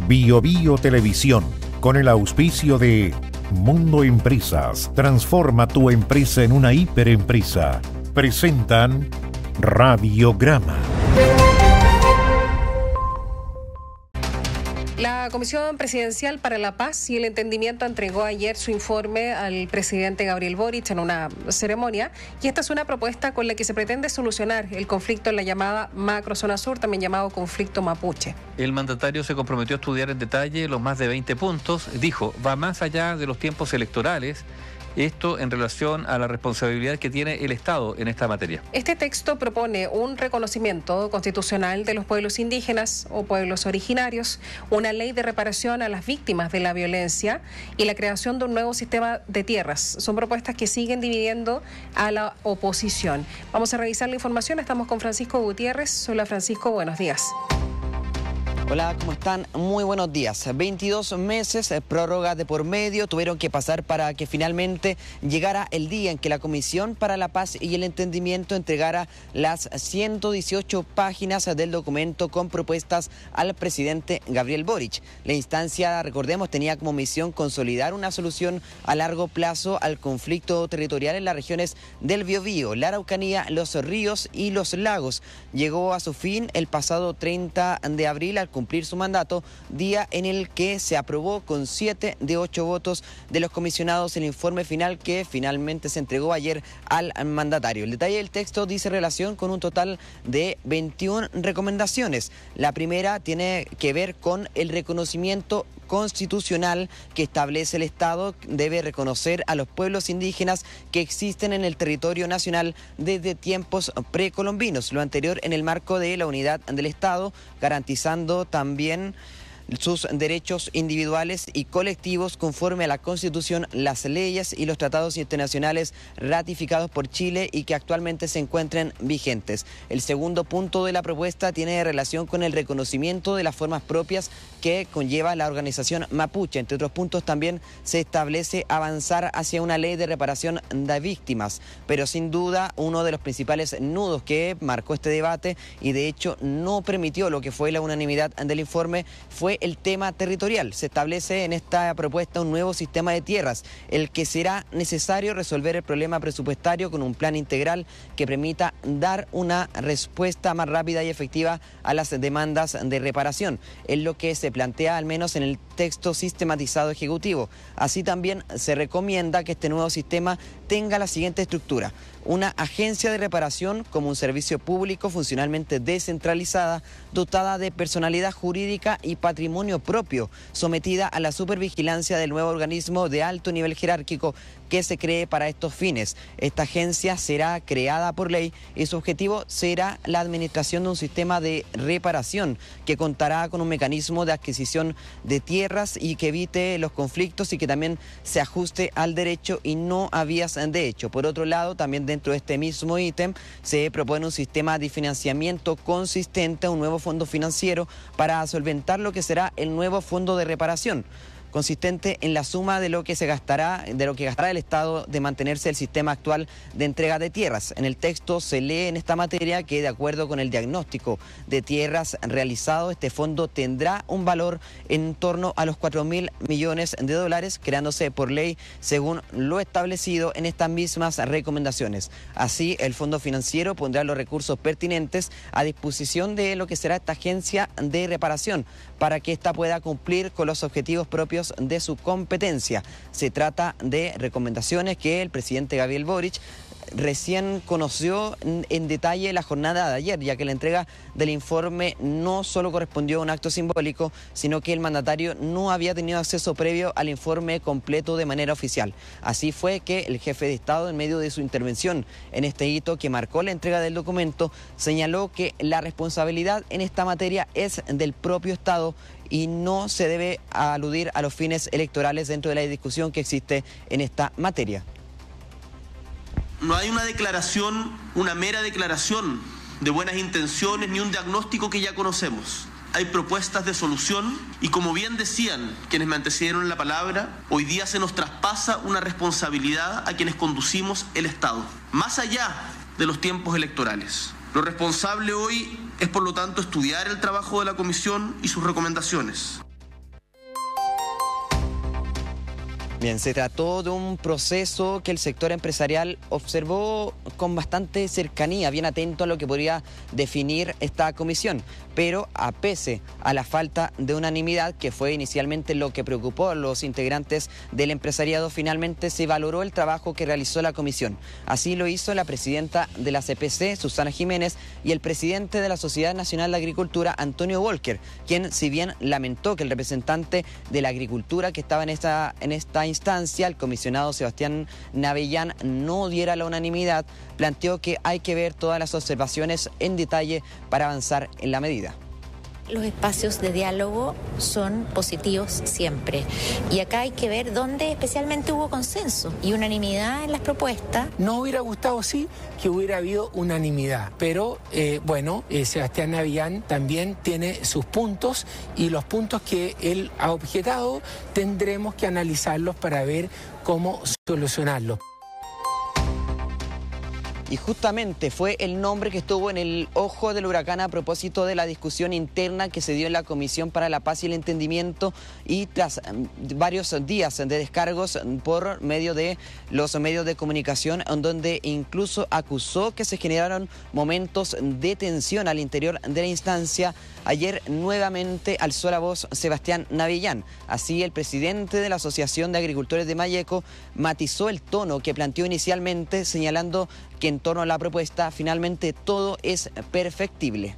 Bio Bio Televisión, con el auspicio de Mundo Empresas, transforma tu empresa en una hiperempresa. Presentan Radiograma. La Comisión Presidencial para la Paz y el Entendimiento entregó ayer su informe al presidente Gabriel Boric en una ceremonia, y esta es una propuesta con la que se pretende solucionar el conflicto en la llamada Macrozona Sur, también llamado conflicto mapuche. El mandatario se comprometió a estudiar en detalle los más de 20 puntos. Dijo, va más allá de los tiempos electorales. Esto en relación a la responsabilidad que tiene el Estado en esta materia. Este texto propone un reconocimiento constitucional de los pueblos indígenas o pueblos originarios, una ley de reparación a las víctimas de la violencia y la creación de un nuevo sistema de tierras. Son propuestas que siguen dividiendo a la oposición. Vamos a revisar la información. Estamos con Francisco Gutiérrez. Hola Francisco, buenos días. Hola, ¿cómo están? Muy buenos días. 22 meses, prórroga de por medio, tuvieron que pasar para que finalmente llegara el día en que la Comisión para la Paz y el Entendimiento entregara las 118 páginas del documento con propuestas al presidente Gabriel Boric. La instancia, recordemos, tenía como misión consolidar una solución a largo plazo al conflicto territorial en las regiones del Biobío, la Araucanía, los ríos y los lagos. Llegó a su fin el pasado 30 de abril al cumplir su mandato, día en el que se aprobó con 7 de 8 votos de los comisionados el informe final que finalmente se entregó ayer al mandatario. El detalle del texto dice relación con un total de 21 recomendaciones. La primera tiene que ver con el reconocimiento constitucional que establece el Estado debe reconocer a los pueblos indígenas que existen en el territorio nacional desde tiempos precolombinos, lo anterior en el marco de la unidad del Estado, garantizando también sus derechos individuales y colectivos conforme a la Constitución, las leyes y los tratados internacionales ratificados por Chile y que actualmente se encuentren vigentes. El segundo punto de la propuesta tiene relación con el reconocimiento de las formas propias que conlleva la organización mapuche. Entre otros puntos también se establece avanzar hacia una ley de reparación de víctimas, pero sin duda uno de los principales nudos que marcó este debate y de hecho no permitió lo que fue la unanimidad del informe fue el tema territorial. Se establece en esta propuesta un nuevo sistema de tierras, el que será necesario resolver el problema presupuestario con un plan integral que permita dar una respuesta más rápida y efectiva a las demandas de reparación. Es lo que se plantea al menos en el texto sistematizado ejecutivo. Así también se recomienda que este nuevo sistema tenga la siguiente estructura: una agencia de reparación como un servicio público funcionalmente descentralizada, dotada de personalidad jurídica y patrimonio propio, sometida a la supervigilancia del nuevo organismo de alto nivel jerárquico que se cree para estos fines. Esta agencia será creada por ley y su objetivo será la administración de un sistema de reparación que contará con un mecanismo de adquisición de tierras y que evite los conflictos y que también se ajuste al derecho y no a vías de hecho. Por otro lado, también dentro de este mismo ítem se propone un sistema de financiamiento consistente, un nuevo fondo financiero para solventar lo que será el nuevo fondo de reparación, consistente en la suma de lo que gastará el Estado de mantenerse el sistema actual de entrega de tierras. En el texto se lee en esta materia que, de acuerdo con el diagnóstico de tierras realizado, este fondo tendrá un valor en torno a los 4.000 millones de dólares, creándose por ley según lo establecido en estas mismas recomendaciones. Así, el fondo financiero pondrá los recursos pertinentes a disposición de lo que será esta agencia de reparación para que ésta pueda cumplir con los objetivos propios de su competencia. Se trata de recomendaciones que el presidente Gabriel Boric recién conoció en detalle la jornada de ayer, ya que la entrega del informe no solo correspondió a un acto simbólico, sino que el mandatario no había tenido acceso previo al informe completo de manera oficial. Así fue que el jefe de Estado, en medio de su intervención en este hito que marcó la entrega del documento, señaló que la responsabilidad en esta materia es del propio Estado y no se debe aludir a los fines electorales dentro de la discusión que existe en esta materia. No hay una declaración, una mera declaración de buenas intenciones ni un diagnóstico que ya conocemos. Hay propuestas de solución y, como bien decían quienes me antecedieron en la palabra, hoy día se nos traspasa una responsabilidad a quienes conducimos el Estado, más allá de los tiempos electorales. Lo responsable hoy es, por lo tanto, estudiar el trabajo de la Comisión y sus recomendaciones. Bien, se trató de un proceso que el sector empresarial observó con bastante cercanía, bien atento a lo que podría definir esta comisión, pero a pese a la falta de unanimidad, que fue inicialmente lo que preocupó a los integrantes del empresariado, finalmente se valoró el trabajo que realizó la comisión. Así lo hizo la presidenta de la CPC, Susana Jiménez, y el presidente de la Sociedad Nacional de Agricultura, Antonio Walker, quien, si bien lamentó que el representante de la agricultura que estaba en esta instancia, el comisionado Sebastián Navellán, no diera la unanimidad, planteó que hay que ver todas las observaciones en detalle para avanzar en la medida. Los espacios de diálogo son positivos siempre y acá hay que ver dónde especialmente hubo consenso y unanimidad en las propuestas. No hubiera gustado, sí, que hubiera habido unanimidad, pero Sebastián Navellán también tiene sus puntos y los puntos que él ha objetado tendremos que analizarlos para ver cómo solucionarlos. Y justamente fue el nombre que estuvo en el ojo del huracán a propósito de la discusión interna que se dio en la Comisión para la Paz y el Entendimiento, y tras varios días de descargos por medio de los medios de comunicación, en donde incluso acusó que se generaron momentos de tensión al interior de la instancia. Ayer nuevamente alzó la voz Sebastián Navellán. Así, el presidente de la Asociación de Agricultores de Malleco matizó el tono que planteó inicialmente, señalando que en torno a la propuesta finalmente todo es perfectible.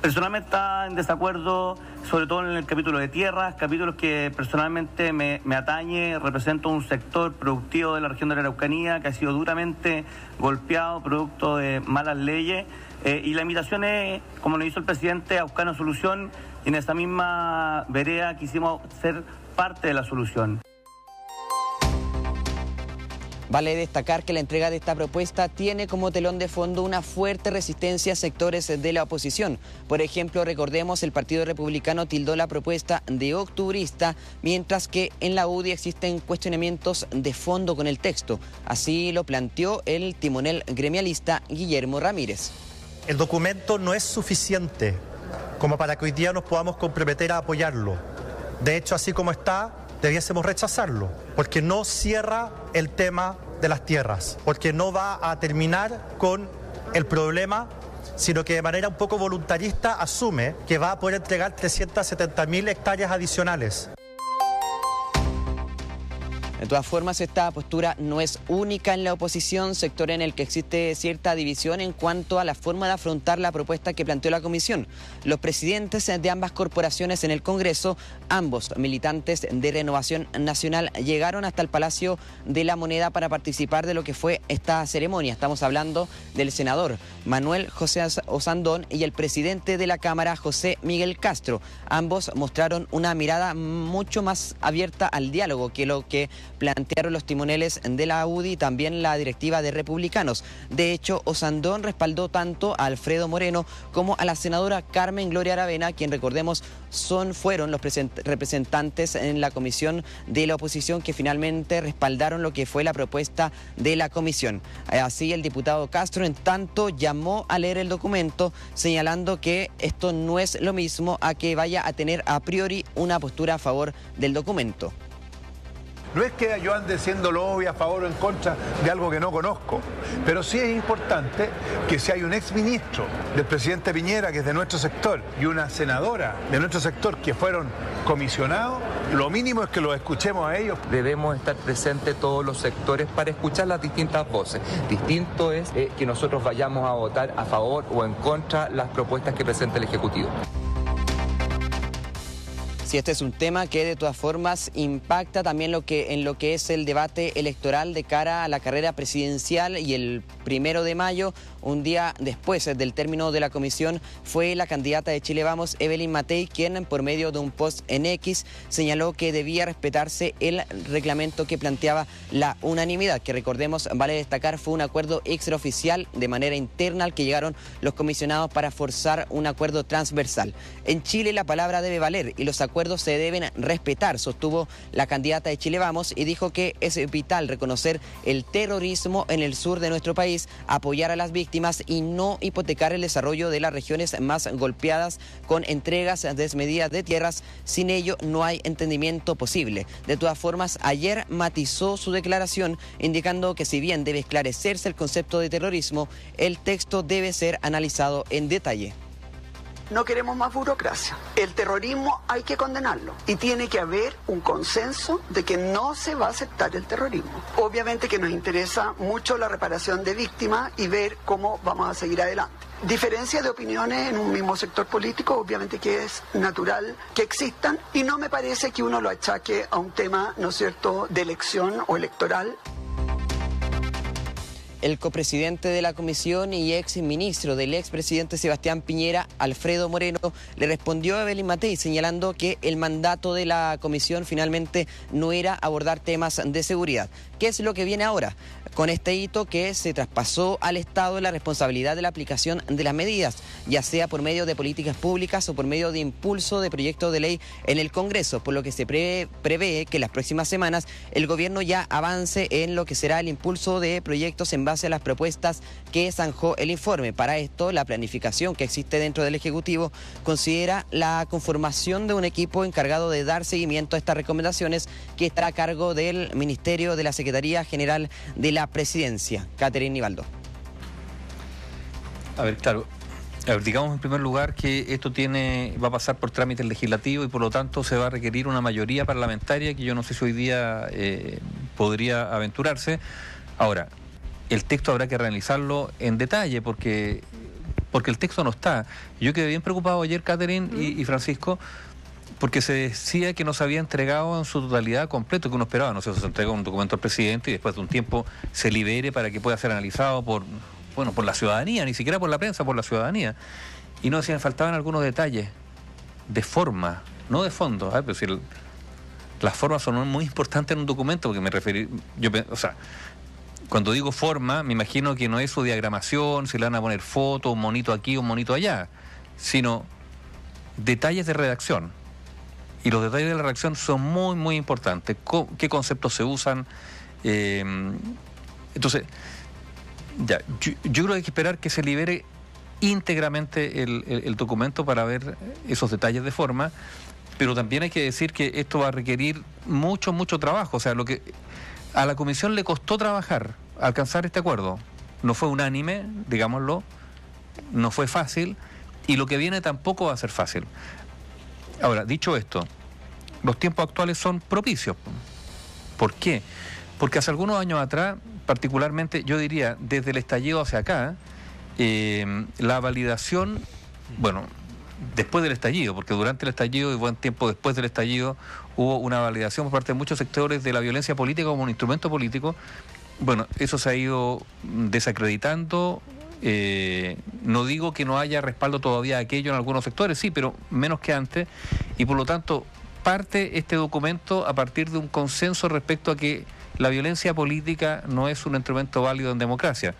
Personalmente está en desacuerdo, sobre todo en el capítulo de tierras, capítulos que personalmente me atañe. Represento un sector productivo de la región de la Araucanía que ha sido duramente golpeado producto de malas leyes. Y la invitación es, como lo hizo el presidente, a buscar una solución, y en esa misma vereda quisimos ser parte de la solución. Vale destacar que la entrega de esta propuesta tiene como telón de fondo una fuerte resistencia a sectores de la oposición. Por ejemplo, recordemos, el Partido Republicano tildó la propuesta de octubrista, mientras que en la UDI existen cuestionamientos de fondo con el texto. Así lo planteó el timonel gremialista Guillermo Ramírez. El documento no es suficiente como para que hoy día nos podamos comprometer a apoyarlo. De hecho, así como está, debiésemos rechazarlo, porque no cierra el tema de las tierras, porque no va a terminar con el problema, sino que de manera un poco voluntarista asume que va a poder entregar 370.000 hectáreas adicionales. De todas formas, esta postura no es única en la oposición, sector en el que existe cierta división en cuanto a la forma de afrontar la propuesta que planteó la comisión. Los presidentes de ambas corporaciones en el Congreso, ambos militantes de Renovación Nacional, llegaron hasta el Palacio de la Moneda para participar de lo que fue esta ceremonia. Estamos hablando del senador Manuel José Osandón y el presidente de la Cámara, José Miguel Castro. Ambos mostraron una mirada mucho más abierta al diálogo que lo que plantearon los timoneles de la UDI y también la directiva de Republicanos. De hecho, Osandón respaldó tanto a Alfredo Moreno como a la senadora Carmen Gloria Aravena, quien, recordemos, fueron los representantes en la comisión de la oposición que finalmente respaldaron lo que fue la propuesta de la comisión. Así, el diputado Castro, en tanto, llamó a leer el documento, señalando que esto no es lo mismo a que vaya a tener a priori una postura a favor del documento. No es que yo ande siendo lobby a favor o en contra de algo que no conozco, pero sí es importante que si hay un exministro del presidente Piñera, que es de nuestro sector, y una senadora de nuestro sector que fueron comisionados, lo mínimo es que los escuchemos a ellos. Debemos estar presentes todos los sectores para escuchar las distintas voces. Distinto es que nosotros vayamos a votar a favor o en contra las propuestas que presenta el Ejecutivo. Sí, este es un tema que de todas formas impacta también en lo que es el debate electoral de cara a la carrera presidencial, y el 1 de mayo, un día después del término de la comisión, fue la candidata de Chile Vamos, Evelyn Matei, quien por medio de un post en X señaló que debía respetarse el reglamento que planteaba la unanimidad, que, recordemos, vale destacar, fue un acuerdo extraoficial de manera interna al que llegaron los comisionados para forzar un acuerdo transversal. En Chile la palabra debe valer y los acuerdos acuerdos se deben respetar, sostuvo la candidata de Chile Vamos, y dijo que es vital reconocer el terrorismo en el sur de nuestro país, apoyar a las víctimas y no hipotecar el desarrollo de las regiones más golpeadas con entregas desmedidas de tierras. Sin ello no hay entendimiento posible. De todas formas, ayer matizó su declaración, indicando que si bien debe esclarecerse el concepto de terrorismo, el texto debe ser analizado en detalle. No queremos más burocracia. El terrorismo hay que condenarlo y tiene que haber un consenso de que no se va a aceptar el terrorismo. Obviamente que nos interesa mucho la reparación de víctimas y ver cómo vamos a seguir adelante. Diferencia de opiniones en un mismo sector político, obviamente que es natural que existan, y no me parece que uno lo achaque a un tema, ¿no es cierto?, de elección o electoral. El copresidente de la comisión y ex ministro del expresidente Sebastián Piñera, Alfredo Moreno, le respondió a Evelyn Matei señalando que el mandato de la comisión finalmente no era abordar temas de seguridad. ¿Qué es lo que viene ahora? Con este hito que se traspasó al Estado la responsabilidad de la aplicación de las medidas, ya sea por medio de políticas públicas o por medio de impulso de proyectos de ley en el Congreso, por lo que se prevé que en las próximas semanas el gobierno ya avance en lo que será el impulso de proyectos en base a las propuestas que zanjó el informe. Para esto, la planificación que existe dentro del Ejecutivo considera la conformación de un equipo encargado de dar seguimiento a estas recomendaciones, que estará a cargo del Ministerio de la Secretaría General de la Presidencia. Catherine Nivaldo. A ver, claro. Digamos en primer lugar que esto va a pasar por trámite legislativo y por lo tanto se va a requerir una mayoría parlamentaria que yo no sé si hoy día podría aventurarse. Ahora, el texto habrá que realizarlo en detalle porque el texto no está. Yo quedé bien preocupado ayer, Catherine y Francisco, porque se decía que no se había entregado en su totalidad completo, que uno esperaba, no sé, se entrega un documento al presidente y después de un tiempo se libere para que pueda ser analizado por la ciudadanía, ni siquiera por la prensa, por la ciudadanía. Y no decían, faltaban algunos detalles de forma, no de fondo. Pero si las formas son muy importantes en un documento, porque me referí, cuando digo forma, me imagino que no es su diagramación, si le van a poner foto, un monito aquí, un monito allá, sino detalles de redacción. Y los detalles de la redacción son muy, muy importantes. ¿Qué conceptos se usan? Entonces, yo creo que hay que esperar que se libere íntegramente el documento para ver esos detalles de forma, pero también hay que decir que esto va a requerir mucho, mucho trabajo. O sea, lo que a la comisión le costó trabajar, alcanzar este acuerdo. No fue unánime, digámoslo, no fue fácil, y lo que viene tampoco va a ser fácil. Ahora, dicho esto, los tiempos actuales son propicios. ¿Por qué? Porque hace algunos años atrás, particularmente, yo diría, desde el estallido hacia acá, la validación, después del estallido, porque durante el estallido y buen tiempo después del estallido hubo una validación por parte de muchos sectores de la violencia política como un instrumento político. Eso se ha ido desacreditando. No digo que no haya respaldo todavía de aquello en algunos sectores, sí, pero menos que antes, y por lo tanto parte este documento a partir de un consenso respecto a que la violencia política no es un instrumento válido en democracia.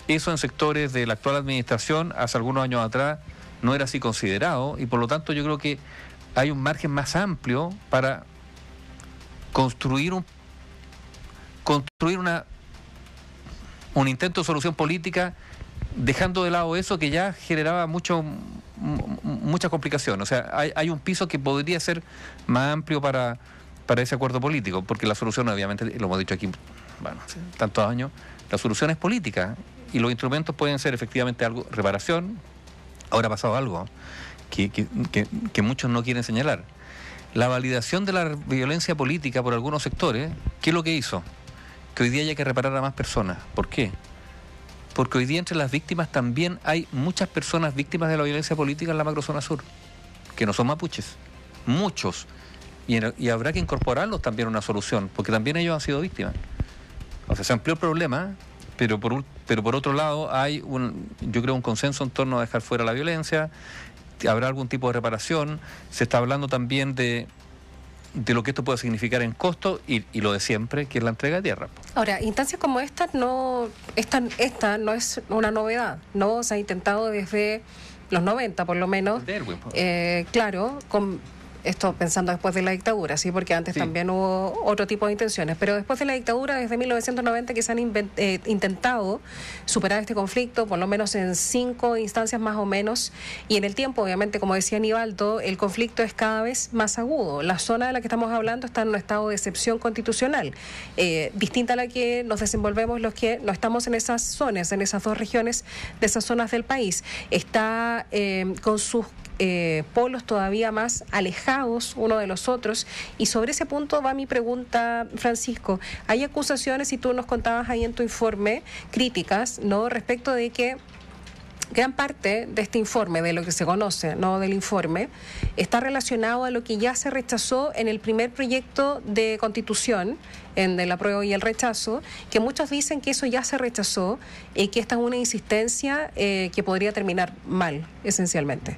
Eso en sectores de la actual administración hace algunos años atrás no era así considerado, y por lo tanto yo creo que hay un margen más amplio para construir un intento de solución política, dejando de lado eso que ya generaba mucha complicación. O sea, hay un piso que podría ser más amplio para ese acuerdo político, porque la solución, obviamente, lo hemos dicho aquí, tantos años, la solución es política, y los instrumentos pueden ser efectivamente algo, reparación. Ahora ha pasado algo que muchos no quieren señalar. La validación de la violencia política por algunos sectores, ¿qué es lo que hizo? Que hoy día haya que reparar a más personas. ¿Por qué? Porque hoy día entre las víctimas también hay muchas personas víctimas de la violencia política en la macrozona sur, que no son mapuches, muchos, y habrá que incorporarlos también a una solución, porque también ellos han sido víctimas. O sea, se amplió el problema, pero por otro lado hay yo creo un consenso en torno a dejar fuera la violencia, habrá algún tipo de reparación, se está hablando también de lo que esto puede significar en costo y lo de siempre, que es la entrega de tierra. Ahora, instancias como esta no es una novedad, ¿no? Se ha intentado desde los 90 por lo menos, claro, Esto pensando después de la dictadura, sí, porque antes también hubo otro tipo de intenciones, pero después de la dictadura, desde 1990, que se han intentado superar este conflicto, por lo menos en 5 instancias más o menos, y en el tiempo, obviamente, como decía Aníbaldo, el conflicto es cada vez más agudo. La zona de la que estamos hablando está en un estado de excepción constitucional, distinta a la que nos desenvolvemos los que no estamos en esas zonas, en esas 2 regiones de esas zonas del país. Está con sus polos todavía más alejados uno de los otros, y sobre ese punto va mi pregunta, Francisco. Hay acusaciones, y tú nos contabas ahí en tu informe, críticas, ¿no?, respecto de que gran parte de este informe, de lo que se conoce, no del informe, está relacionado a lo que ya se rechazó en el primer proyecto de constitución, en el apruebo y el rechazo, que muchos dicen que eso ya se rechazó y que esta es una insistencia que podría terminar mal, esencialmente.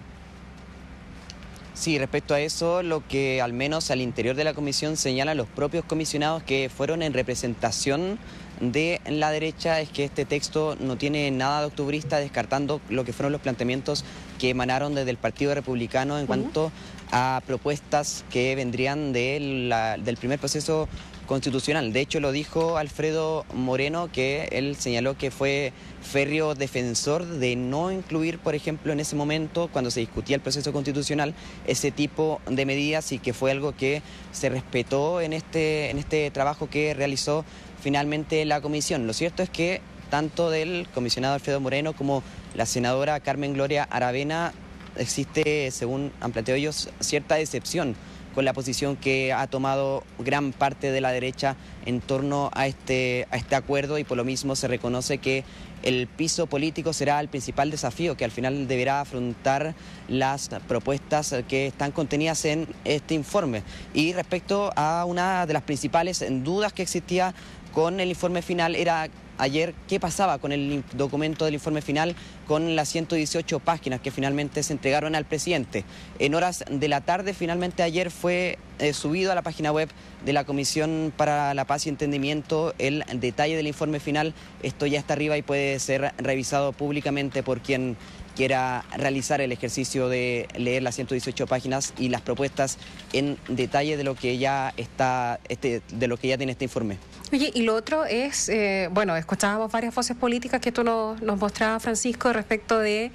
Sí, respecto a eso, lo que al menos al interior de la comisión señalan los propios comisionados que fueron en representación de la derecha es que este texto no tiene nada de octubrista, descartando lo que fueron los planteamientos que emanaron desde el Partido Republicano en cuanto a propuestas que vendrían del primer proceso constitucional. De hecho, lo dijo Alfredo Moreno, que él señaló que fue férreo defensor de no incluir, por ejemplo, en ese momento, cuando se discutía el proceso constitucional, ese tipo de medidas, y que fue algo que se respetó en este trabajo que realizó finalmente la comisión. Lo cierto es que tanto del comisionado Alfredo Moreno como la senadora Carmen Gloria Aravena existe, según han planteado ellos, cierta decepción con la posición que ha tomado gran parte de la derecha en torno a este acuerdo, y por lo mismo se reconoce que el piso político será el principal desafío que al final deberá afrontar las propuestas que están contenidas en este informe. Y respecto a una de las principales dudas que existía con el informe final era ayer qué pasaba con el documento del informe final, con las 118 páginas que finalmente se entregaron al presidente. En horas de la tarde, finalmente ayer fue subido a la página web de la Comisión para la Paz y Entendimiento el detalle del informe final. Esto ya está arriba y puede ser revisado públicamente por quien quiera realizar el ejercicio de leer las 118 páginas y las propuestas en detalle de lo que ya está, de lo que ya tiene este informe. Oye, y lo otro es, bueno, escuchábamos varias voces políticas que tú nos mostrabas, Francisco, respecto de,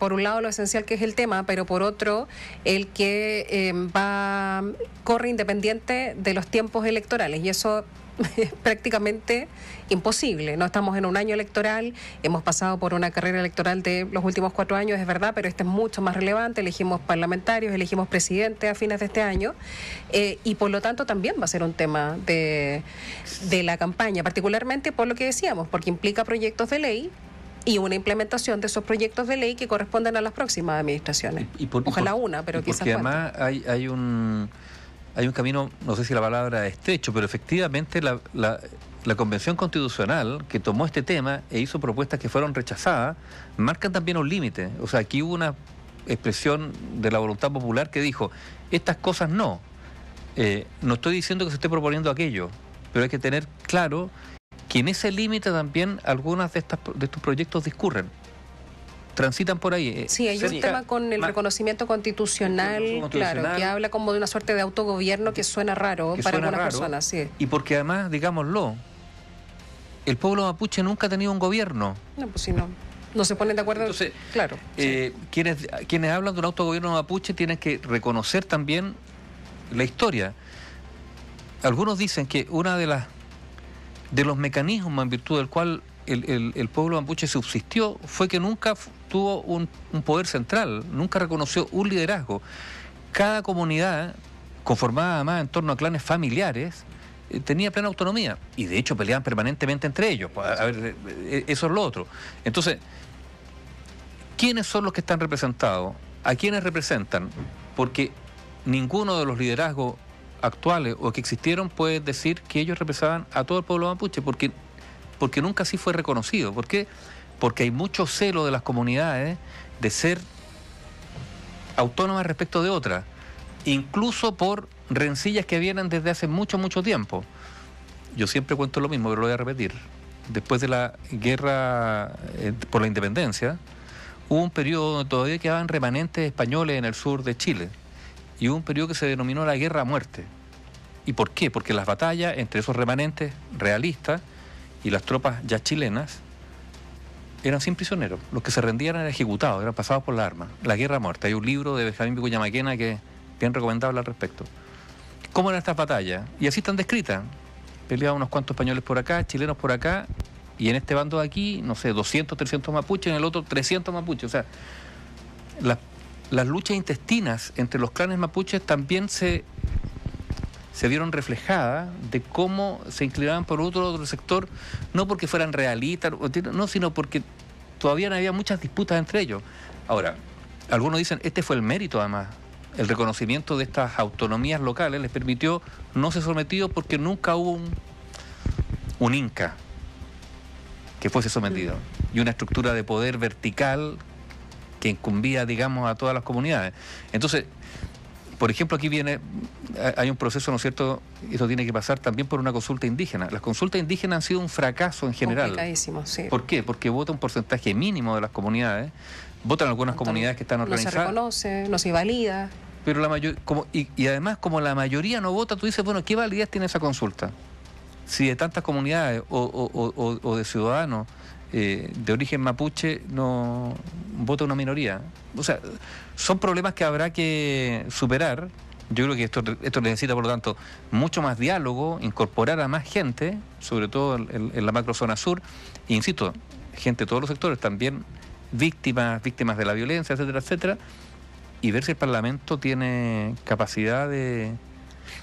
por un lado, lo esencial que es el tema, pero por otro, el que corre independiente de los tiempos electorales, y eso es prácticamente imposible. No estamos en un año electoral, hemos pasado por una carrera electoral de los últimos 4 años, es verdad, pero este es mucho más relevante. Elegimos parlamentarios, elegimos presidente a fines de este año, y por lo tanto también va a ser un tema de la campaña, particularmente por lo que decíamos, porque implica proyectos de ley y una implementación de esos proyectos de ley que corresponden a las próximas administraciones. Ojalá una, pero quizás porque además hay un camino, no sé si la palabra es estrecho, pero efectivamente la Convención Constitucional que tomó este tema e hizo propuestas que fueron rechazadas, marcan también un límite. O sea, aquí hubo una expresión de la voluntad popular que dijo, estas cosas no. No estoy diciendo que se esté proponiendo aquello, pero hay que tener claro que en ese límite también algunas de estos proyectos discurren. Transitan por ahí. Sí, hay un tema con el reconocimiento constitucional, claro, que habla como de una suerte de autogobierno que suena raro para algunas personas. Sí. Y porque además, digámoslo, el pueblo mapuche nunca ha tenido un gobierno. No, pues si no se ponen de acuerdo. Entonces, claro. Quienes hablan de un autogobierno mapuche tienen que reconocer también la historia. Algunos dicen que una de los mecanismos en virtud del cual el pueblo mapuche subsistió fue que nunca tuvo un poder central, nunca reconoció un liderazgo. Cada comunidad, conformada además en torno a clanes familiares, tenía plena autonomía, y de hecho peleaban permanentemente entre ellos. A ver, eso es lo otro. Entonces, ¿quiénes son los que están representados? ¿A quiénes representan? Porque ninguno de los liderazgos actuales o que existieron puede decir que ellos representaban a todo el pueblo mapuche, porque nunca así fue reconocido. ¿Por qué? Porque hay mucho celo de las comunidades de ser autónomas respecto de otras, incluso por rencillas que vienen desde hace mucho, mucho tiempo. Yo siempre cuento lo mismo, pero lo voy a repetir. Después de la guerra por la independencia, hubo un periodo donde todavía quedaban remanentes españoles en el sur de Chile. y hubo un periodo que se denominó la guerra a muerte. ¿Y por qué? Porque las batallas entre esos remanentes realistas y las tropas ya chilenas eran sin prisioneros. Los que se rendían eran ejecutados, eran pasados por la arma. La guerra a muerte. Hay un libro de Benjamín Vicuña Maquena que es bien recomendable al respecto. ¿Cómo eran estas batallas? Y así están descritas. Peleaban unos cuantos españoles por acá, chilenos por acá, y en este bando de aquí, no sé, 200, 300 mapuches, en el otro 300 mapuches. O sea, las luchas intestinas entre los clanes mapuches también se vieron reflejadas de cómo se inclinaban por otro sector, no porque fueran realistas, no, sino porque todavía no había muchas disputas entre ellos. Ahora, algunos dicen, este fue el mérito además, el reconocimiento de estas autonomías locales les permitió no ser sometidos porque nunca hubo un inca que fuese sometido y una estructura de poder vertical que incumbía, digamos, a todas las comunidades. Entonces, por ejemplo, aquí hay un proceso, ¿no es cierto? Eso tiene que pasar también por una consulta indígena. Las consultas indígenas han sido un fracaso en general. Complicadísimo, sí. ¿Por qué? Porque vota un porcentaje mínimo de las comunidades, votan algunas comunidades que están organizadas. No se reconoce, no se valida. Pero la mayoría, y además, como la mayoría no vota, tú dices, bueno, ¿qué validez tiene esa consulta? Si de tantas comunidades o de ciudadanos de origen mapuche no vota una minoría. O sea, son problemas que habrá que superar. Yo creo que esto necesita, por lo tanto, mucho más diálogo, incorporar a más gente, sobre todo en la macrozona sur, e insisto, gente de todos los sectores, también víctimas de la violencia, etcétera, etcétera, y ver si el Parlamento tiene capacidad de...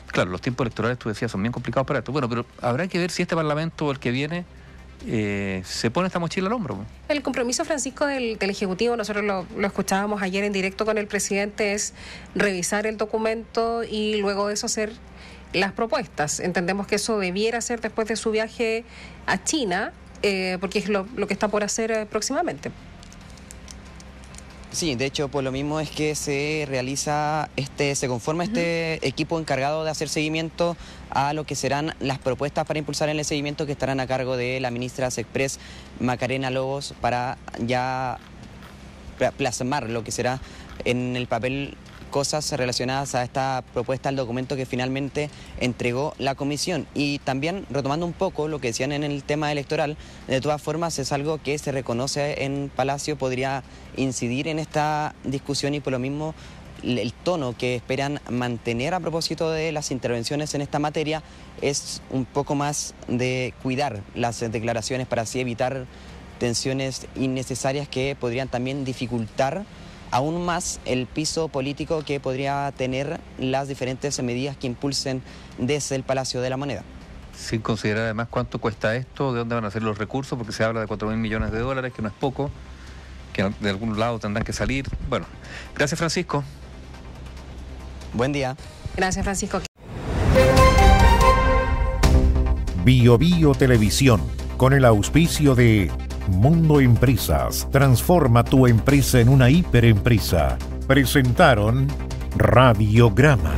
Claro, los tiempos electorales, tú decías, son bien complicados para esto. Bueno, pero habrá que ver si este Parlamento o el que viene se pone esta mochila al hombro. El compromiso, Francisco, del Ejecutivo, nosotros lo escuchábamos ayer en directo con el presidente, es revisar el documento y luego de eso hacer las propuestas. Entendemos que eso debiera ser después de su viaje a China, porque es lo que está por hacer próximamente. Sí, de hecho, por lo mismo es que se conforma este equipo encargado de hacer seguimiento a lo que serán las propuestas para impulsar el seguimiento que estarán a cargo de la ministra Sexpress Macarena Lobos para ya plasmar lo que será en el papel cosas relacionadas a esta propuesta, al documento que finalmente entregó la comisión. Y también, retomando un poco lo que decían en el tema electoral, de todas formas es algo que se reconoce en Palacio, podría incidir en esta discusión y por lo mismo el tono que esperan mantener a propósito de las intervenciones en esta materia es un poco más de cuidar las declaraciones para así evitar tensiones innecesarias que podrían también dificultar aún más el piso político que podría tener las diferentes medidas que impulsen desde el Palacio de la Moneda. Sin considerar además cuánto cuesta esto, de dónde van a ser los recursos, porque se habla de 4.000 millones de dólares, que no es poco, que de algún lado tendrán que salir. Bueno, gracias, Francisco. Buen día. Gracias, Francisco. Bio Bio Televisión, con el auspicio de Mundo Empresas, transforma tu empresa en una hiperempresa. Presentaron Radiograma.